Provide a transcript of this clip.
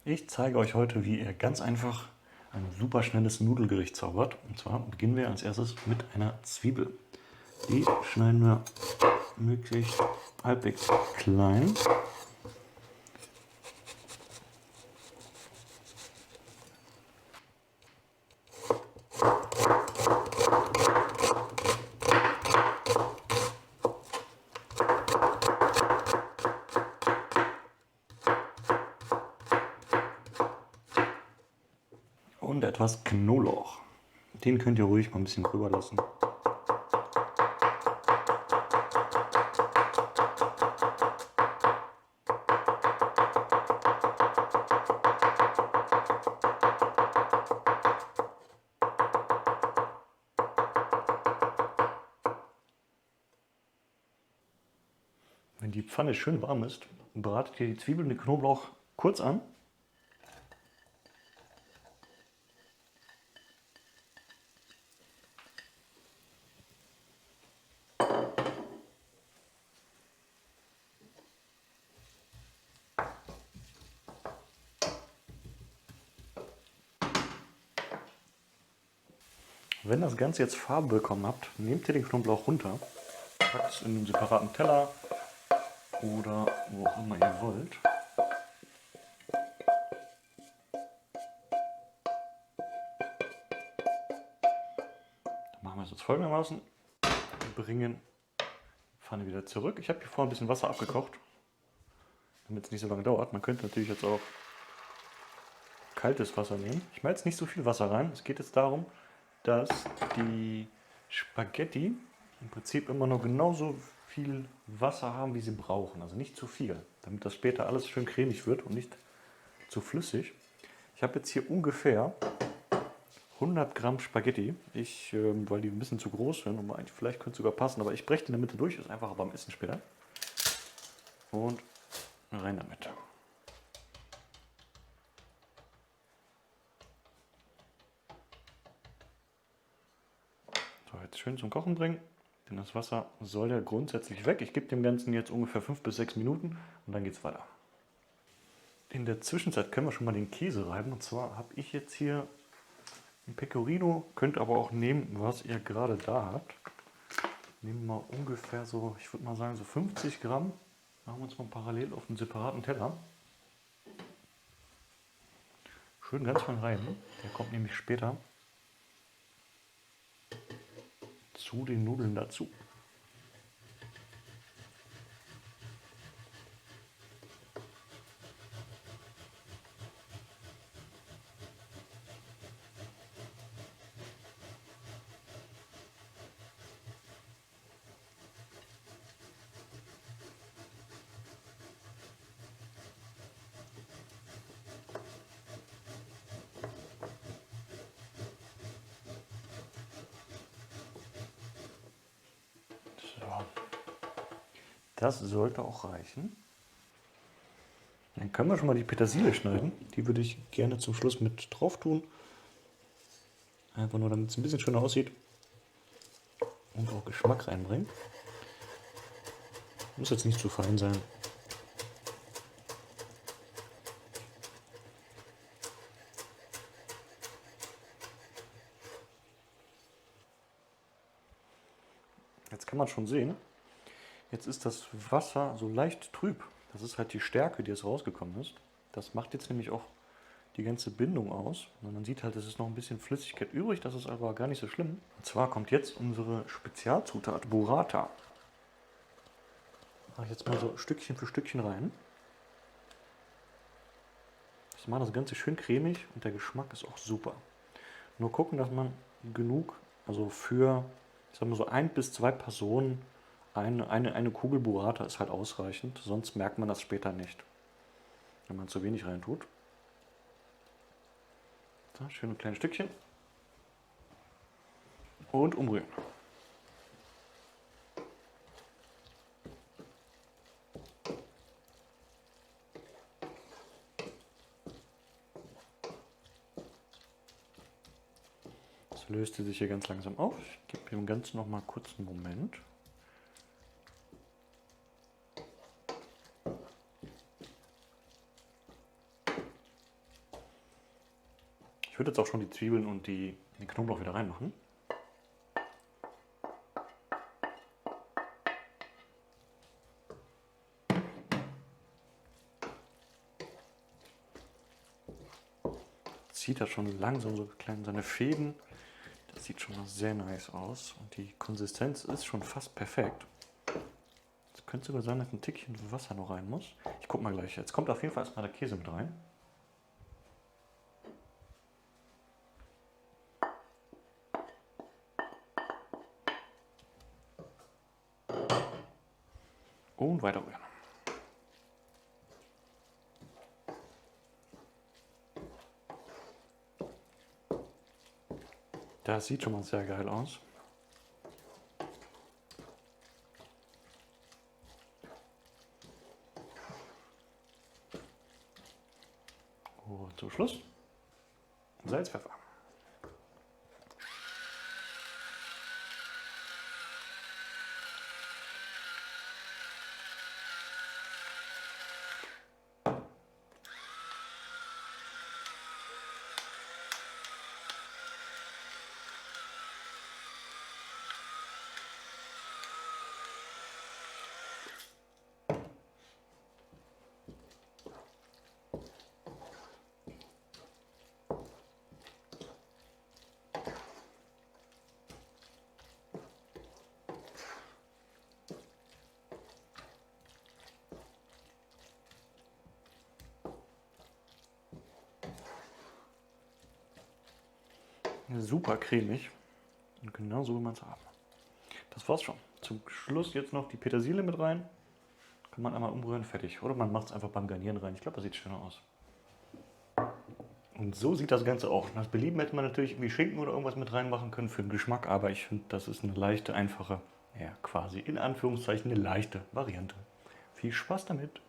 Ich zeige euch heute, wie ihr ganz einfach ein super schnelles Nudelgericht zaubert. Und zwar beginnen wir als erstes mit einer Zwiebel. Die schneiden wir möglichst halbwegs klein. Und etwas Knoblauch. Den könnt ihr ruhig mal ein bisschen gröber lassen. Wenn die Pfanne schön warm ist, bratet ihr die Zwiebeln und den Knoblauch kurz an. Wenn das Ganze jetzt Farbe bekommen habt, nehmt ihr den Knoblauch runter, packt es in einen separaten Teller oder wo auch immer ihr wollt. Dann machen wir es jetzt folgendermaßen. Wir bringen die Pfanne wieder zurück. Ich habe hier vorher ein bisschen Wasser abgekocht, damit es nicht so lange dauert. Man könnte natürlich jetzt auch kaltes Wasser nehmen. Ich mache jetzt nicht so viel Wasser rein. Es geht jetzt darum, dass die Spaghetti im Prinzip immer nur genauso viel Wasser haben, wie sie brauchen. Also nicht zu viel, damit das später alles schön cremig wird und nicht zu flüssig. Ich habe jetzt hier ungefähr 100 Gramm Spaghetti. Weil die ein bisschen zu groß sind und vielleicht könnte es sogar passen, aber ich breche die in der Mitte durch, ist einfacher beim Essen später. Und rein damit. So, jetzt schön zum Kochen bringen, denn das Wasser soll ja grundsätzlich weg. Ich gebe dem Ganzen jetzt ungefähr 5 bis 6 Minuten und dann geht es weiter. In der Zwischenzeit können wir schon mal den Käse reiben. Und zwar habe ich jetzt hier ein Pecorino, könnt aber auch nehmen, was ihr gerade da habt. Nehmen wir mal ungefähr so, ich würde mal sagen so 50 Gramm. Machen wir uns mal parallel auf einen separaten Teller. Schön ganz fein rein. Der kommt nämlich später zu den Nudeln dazu. So. Das sollte auch reichen. Dann können wir schon mal die Petersilie schneiden. Die würde ich gerne zum Schluss mit drauf tun. Einfach nur, damit es ein bisschen schöner aussieht und auch Geschmack reinbringen. Muss jetzt nicht zu fein sein. Jetzt kann man schon sehen, jetzt ist das Wasser so leicht trüb. Das ist halt die Stärke, die jetzt rausgekommen ist. Das macht jetzt nämlich auch die ganze Bindung aus. Und man sieht halt, es ist noch ein bisschen Flüssigkeit übrig, das ist aber gar nicht so schlimm. Und zwar kommt jetzt unsere Spezialzutat Burrata. Mache ich jetzt mal so Stückchen für Stückchen rein. Das macht das Ganze schön cremig und der Geschmack ist auch super. Nur gucken, dass man genug, also für, ich sag mal so 1 bis 2 Personen, eine Kugel Burrata ist halt ausreichend, sonst merkt man das später nicht, wenn man zu wenig rein tut. So, schöne kleine Stückchen. Und umrühren. Das löste sich hier ganz langsam auf. Ich gebe dem Ganzen noch mal kurz einen Moment. Ich würde jetzt auch schon die Zwiebeln und den Knoblauch wieder reinmachen. Zieht er schon langsam so klein seine Fäden. Das sieht schon mal sehr nice aus. Und die Konsistenz ist schon fast perfekt. Es könnte sogar sein, dass ein Tickchen Wasser noch rein muss. Ich guck mal gleich. Jetzt kommt auf jeden Fall erstmal der Käse mit rein. Und weiter rühren. Das sieht schon mal sehr geil aus. Und zum Schluss Salz, Pfeffer. Super cremig und genau so will man es haben. Das war's schon. Zum Schluss jetzt noch die Petersilie mit rein. Kann man einmal umrühren, fertig. Oder man macht es einfach beim Garnieren rein. Ich glaube, das sieht schöner aus. Und so sieht das Ganze auch. Nach Belieben hätte man natürlich irgendwie Schinken oder irgendwas mit reinmachen können für den Geschmack, aber ich finde, das ist eine leichte, einfache, ja quasi in Anführungszeichen eine leichte Variante. Viel Spaß damit!